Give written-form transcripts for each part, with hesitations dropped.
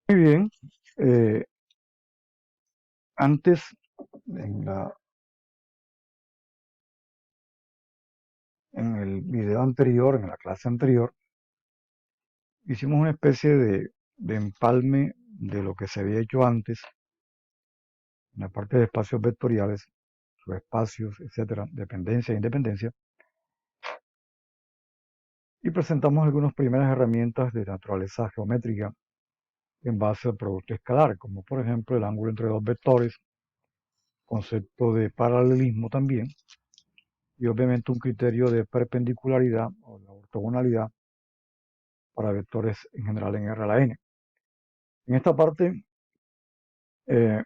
Muy bien. eh, Antes, en en el video anterior, en la clase anterior, hicimos una especie de empalme de lo que se había hecho antes en la parte de espacios vectoriales, subespacios, etcétera, dependencia e independencia, y presentamos algunas primeras herramientas de naturaleza geométrica en base al producto escalar, como por ejemplo el ángulo entre dos vectores, concepto de paralelismo también, y obviamente un criterio de perpendicularidad o de ortogonalidad para vectores en general en R a la n. En esta parte eh,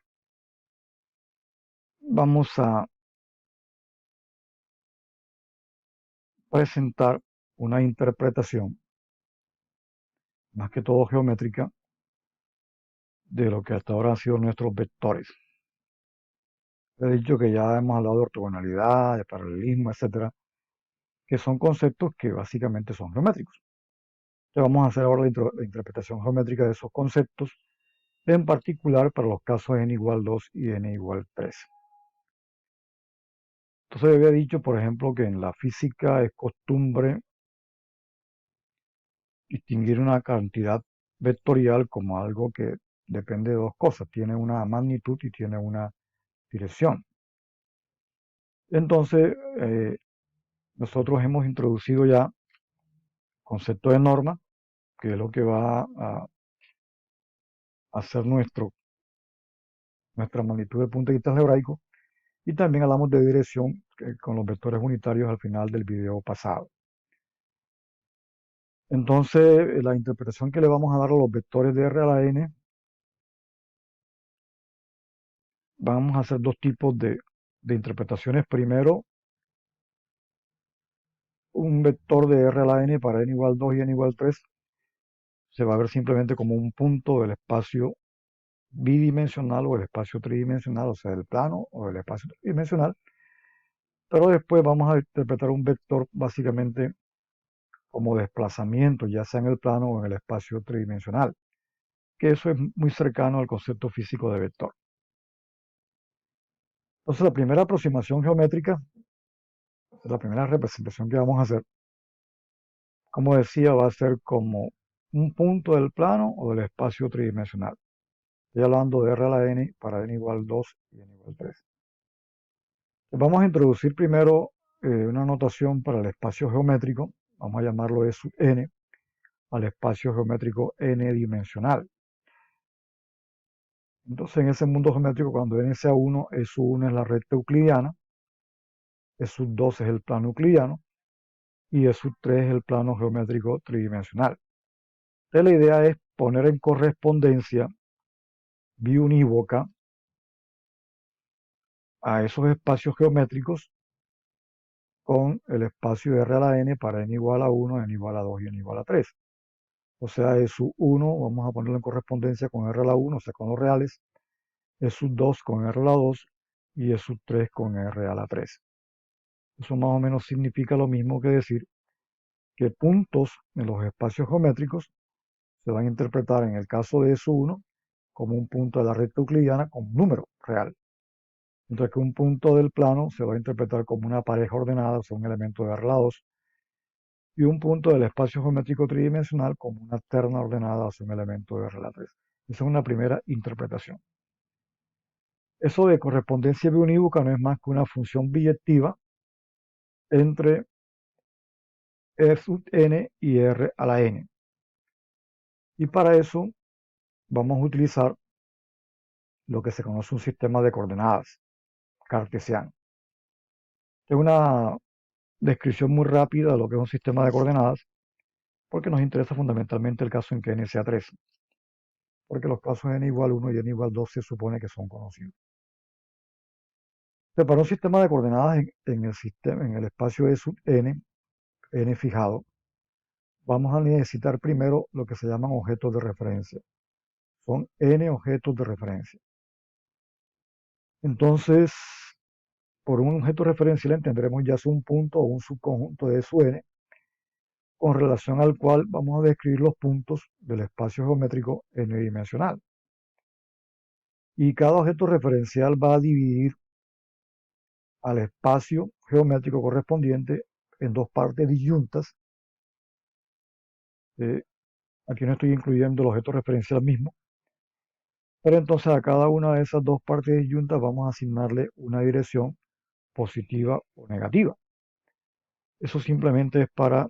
vamos a presentar una interpretación, más que todo geométrica, de lo que hasta ahora han sido nuestros vectores. He dicho que ya hemos hablado de ortogonalidad, de paralelismo, etcétera, que son conceptos que básicamente son geométricos. Entonces vamos a hacer ahora la interpretación geométrica de esos conceptos, en particular para los casos n igual 2 y n igual 3. Entonces había dicho, por ejemplo, que en la física es costumbre distinguir una cantidad vectorial como algo que depende de dos cosas, tiene una magnitud y tiene una dirección. Entonces, nosotros hemos introducido ya concepto de norma, que es lo que va a hacer nuestra magnitud de punto de vista algebraico, y también hablamos de dirección con los vectores unitarios al final del video pasado. Entonces, la interpretación que le vamos a dar a los vectores de R a la n, vamos a hacer dos tipos de interpretaciones. Primero, un vector de R a la n para n igual 2 y n igual 3 se va a ver simplemente como un punto del espacio bidimensional o el espacio tridimensional, o sea, del plano o del espacio tridimensional, pero después vamos a interpretar un vector básicamente como desplazamiento, ya sea en el plano o en el espacio tridimensional, que eso es muy cercano al concepto físico de vector. Entonces, la primera aproximación geométrica, la primera representación que vamos a hacer, como decía, va a ser como un punto del plano o del espacio tridimensional. Estoy hablando de R a la n para n igual 2 y n igual 3. Vamos a introducir primero una notación para el espacio geométrico. Vamos a llamarlo E sub n al espacio geométrico n dimensional. Entonces, en ese mundo geométrico, cuando n sea 1, E sub 1 es la recta euclidiana, E sub 2 es el plano euclidiano y E sub 3 es el plano geométrico tridimensional. Entonces, la idea es poner en correspondencia biunívoca a esos espacios geométricos con el espacio R a la n para n igual a 1, n igual a 2 y n igual a 3. O sea, E sub 1 vamos a ponerlo en correspondencia con R a la 1, o sea, con los reales, E sub 2 con R a la 2 y E sub 3 con R a la 3. Eso más o menos significa lo mismo que decir que puntos en los espacios geométricos se van a interpretar en el caso de E sub 1 como un punto de la recta euclidiana con un número real, mientras que un punto del plano se va a interpretar como una pareja ordenada, o sea, un elemento de R a la 2, y un punto del espacio geométrico tridimensional como una terna ordenada hacia un elemento de R a la 3. Esa es una primera interpretación. Eso de correspondencia biunívoca no es más que una función biyectiva entre E sub n y R a la n. Y para eso vamos a utilizar lo que se conoce un sistema de coordenadas cartesiano. Es una descripción muy rápida de lo que es un sistema de coordenadas, porque nos interesa fundamentalmente el caso en que n sea 3, porque los casos n igual 1 y n igual 2 se supone que son conocidos. Entonces, para un sistema de coordenadas en el espacio E sub n fijado, vamos a necesitar primero lo que se llaman objetos de referencia. Son n objetos de referencia. Entonces, por un objeto referencial entenderemos ya sea un punto o un subconjunto de E sub n, con relación al cual vamos a describir los puntos del espacio geométrico n-dimensional. Y cada objeto referencial va a dividir al espacio geométrico correspondiente en dos partes disyuntas. Aquí no estoy incluyendo el objeto referencial mismo, pero entonces a cada una de esas dos partes disyuntas vamos a asignarle una dirección positiva o negativa. Eso simplemente es para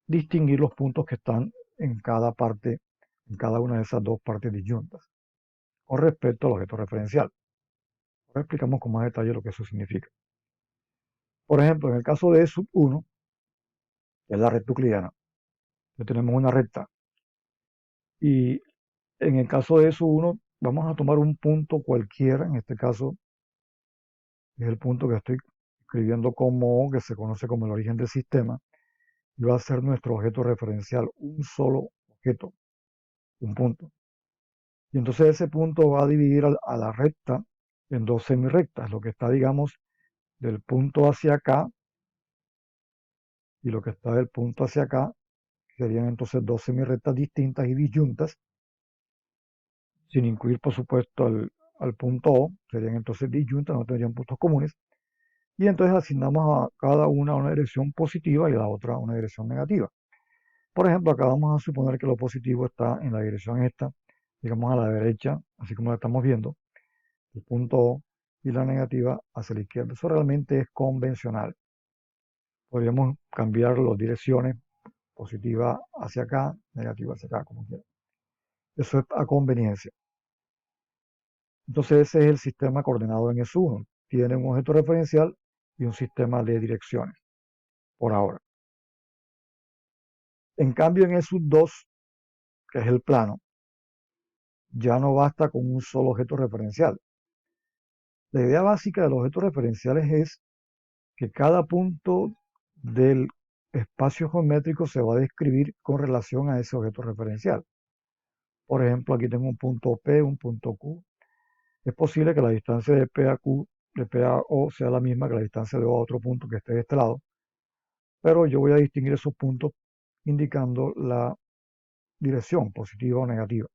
distinguir los puntos que están en cada parte, en cada una de esas dos partes disyuntas, con respecto al objeto referencial. Ahora explicamos con más detalle lo que eso significa. Por ejemplo, en el caso de sub 1, que es la recta euclidiana, tenemos una recta. Y en el caso de sub 1, vamos a tomar un punto cualquiera, en este caso es el punto que estoy escribiendo como O, que se conoce como el origen del sistema, y va a ser nuestro objeto referencial, un solo objeto, un punto. Y entonces ese punto va a dividir a la recta en dos semirrectas, lo que está, digamos, del punto hacia acá y lo que está del punto hacia acá, serían entonces dos semirrectas distintas y disyuntas, sin incluir, por supuesto, al punto O, serían entonces disyuntas, no tendrían puntos comunes. Y entonces asignamos a cada una dirección positiva y a la otra una dirección negativa. Por ejemplo, acá vamos a suponer que lo positivo está en la dirección esta, digamos a la derecha, así como la estamos viendo, el punto O, y la negativa hacia la izquierda. Eso realmente es convencional. Podríamos cambiar las direcciones, positiva hacia acá, negativa hacia acá, como quieran. Eso es a conveniencia. Entonces ese es el sistema coordenado en S1. Tiene un objeto referencial y un sistema de direcciones, por ahora. En cambio, en S2, que es el plano, ya no basta con un solo objeto referencial. La idea básica de los objetos referenciales es que cada punto del espacio geométrico se va a describir con relación a ese objeto referencial. Por ejemplo, aquí tengo un punto P, un punto Q. Es posible que la distancia de P a Q, de P a O, sea la misma que la distancia de O a otro punto que esté de este lado, pero yo voy a distinguir esos puntos indicando la dirección positiva o negativa.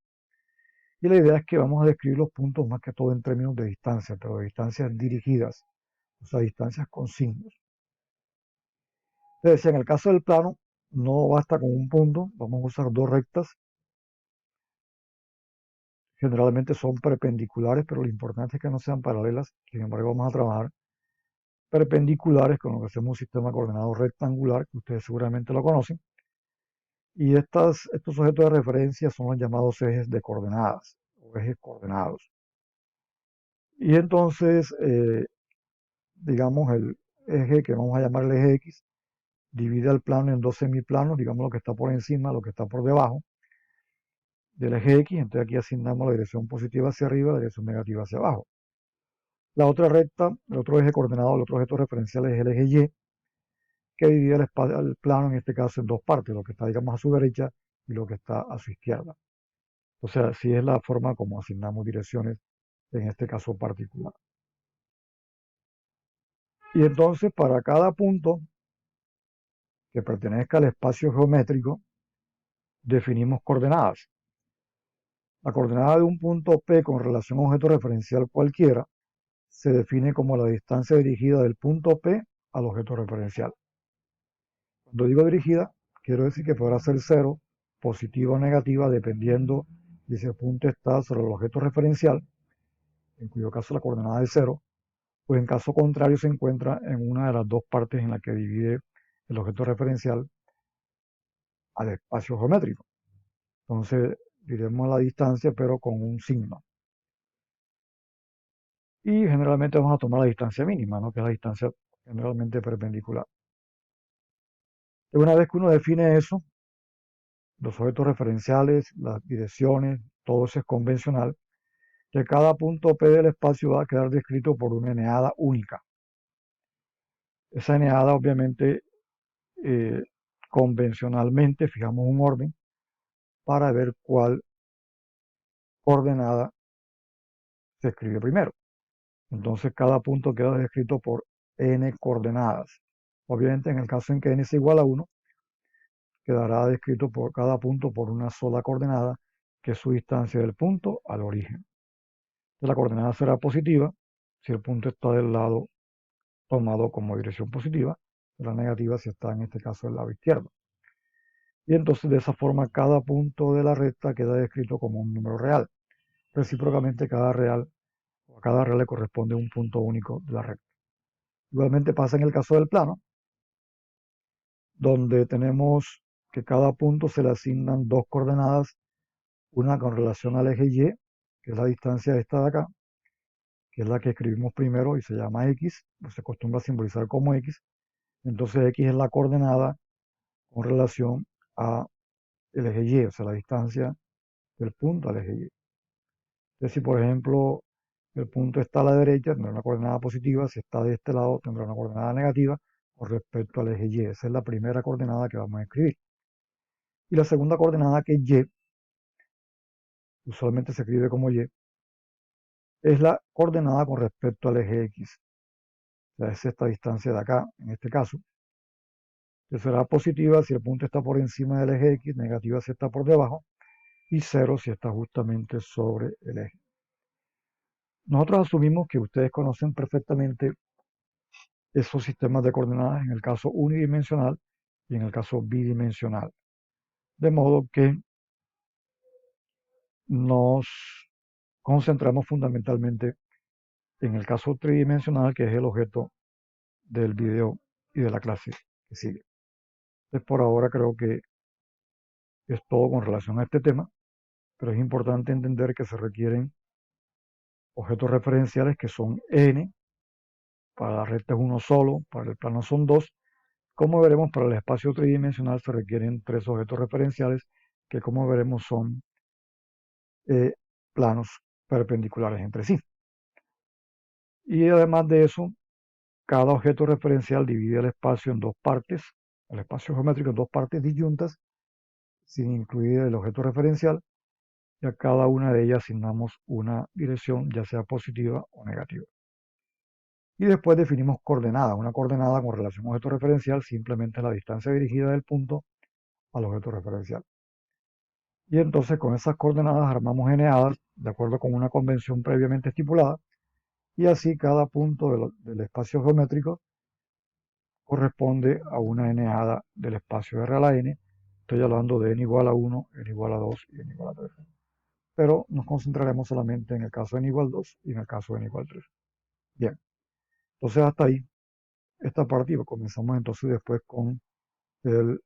Y la idea es que vamos a describir los puntos más que todo en términos de distancia, pero de distancias dirigidas, o sea, distancias con signos. Les decía, en el caso del plano, no basta con un punto, vamos a usar dos rectas. Generalmente son perpendiculares, pero lo importante es que no sean paralelas. Sin embargo, vamos a trabajar perpendiculares con lo que hacemos un sistema coordenado rectangular, que ustedes seguramente lo conocen. Y estos objetos de referencia son los llamados ejes de coordenadas, o ejes coordenados. Y entonces, digamos, el eje que vamos a llamar el eje X, divide el plano en dos semiplanos, digamos lo que está por encima, lo que está por debajo del eje X. Entonces aquí asignamos la dirección positiva hacia arriba, la dirección negativa hacia abajo. La otra recta, el otro eje coordenado, el otro objeto referencial es el eje Y, que divide el plano en este caso en dos partes, lo que está, digamos, a su derecha y lo que está a su izquierda. O sea, así es la forma como asignamos direcciones en este caso particular. Y entonces, para cada punto que pertenezca al espacio geométrico, definimos coordenadas. La coordenada de un punto P con relación a un objeto referencial cualquiera se define como la distancia dirigida del punto P al objeto referencial. Cuando digo dirigida, quiero decir que podrá ser cero, positiva o negativa, dependiendo de si el punto está sobre el objeto referencial, en cuyo caso la coordenada es cero, o en caso contrario se encuentra en una de las dos partes en la que divide el objeto referencial al espacio geométrico. Entonces diremos la distancia, pero con un signo. Y generalmente vamos a tomar la distancia mínima, ¿no? Que es la distancia generalmente perpendicular. Una vez que uno define eso, los objetos referenciales, las direcciones, todo eso es convencional, que cada punto P del espacio va a quedar descrito por una eneada única. Esa eneada, obviamente, eh, convencionalmente fijamos un orden para ver cuál coordenada se escribe primero. Entonces cada punto queda descrito por n coordenadas. Obviamente en el caso en que n es igual a 1, quedará descrito por cada punto por una sola coordenada, que es su distancia del punto al origen. La coordenada será positiva si el punto está del lado tomado como dirección positiva, la negativa si está en este caso del lado izquierdo. Y entonces de esa forma cada punto de la recta queda descrito como un número real. Recíprocamente a cada real le corresponde un punto único de la recta. Igualmente pasa en el caso del plano, donde tenemos que cada punto se le asignan dos coordenadas, una con relación al eje Y, que es la distancia esta de acá, que es la que escribimos primero y se llama X, pues se acostumbra a simbolizar como X. Entonces X es la coordenada con relación a el eje Y, o sea, la distancia del punto al eje Y. Entonces, si por ejemplo el punto está a la derecha, tendrá una coordenada positiva, si está de este lado, tendrá una coordenada negativa con respecto al eje Y. Esa es la primera coordenada que vamos a escribir. Y la segunda coordenada, que es Y, usualmente se escribe como Y, es la coordenada con respecto al eje X. O sea, es esta distancia de acá, en este caso, que será positiva si el punto está por encima del eje X, negativa si está por debajo, y cero si está justamente sobre el eje. Nosotros asumimos que ustedes conocen perfectamente esos sistemas de coordenadas en el caso unidimensional y en el caso bidimensional. De modo que nos concentramos fundamentalmente en el caso tridimensional, que es el objeto del video y de la clase que sigue. Entonces, por ahora creo que es todo con relación a este tema, pero es importante entender que se requieren objetos referenciales que son n, para la recta es uno solo, para el plano son dos. Como veremos, para el espacio tridimensional se requieren tres objetos referenciales que, como veremos, son planos perpendiculares entre sí. Y además de eso, cada objeto referencial divide el espacio en dos partes, el espacio geométrico en dos partes disyuntas, sin incluir el objeto referencial, y a cada una de ellas asignamos una dirección, ya sea positiva o negativa. Y después definimos coordenadas. Una coordenada con relación a objeto referencial simplemente es la distancia dirigida del punto al objeto referencial. Y entonces con esas coordenadas armamos eneadas de acuerdo con una convención previamente estipulada, y así cada punto del espacio geométrico corresponde a una eneada del espacio R a la n. Estoy hablando de n igual a 1, n igual a 2 y n igual a 3. Pero nos concentraremos solamente en el caso de n igual a 2 y en el caso de n igual a 3. Bien, entonces hasta ahí esta parte, y comenzamos entonces después con el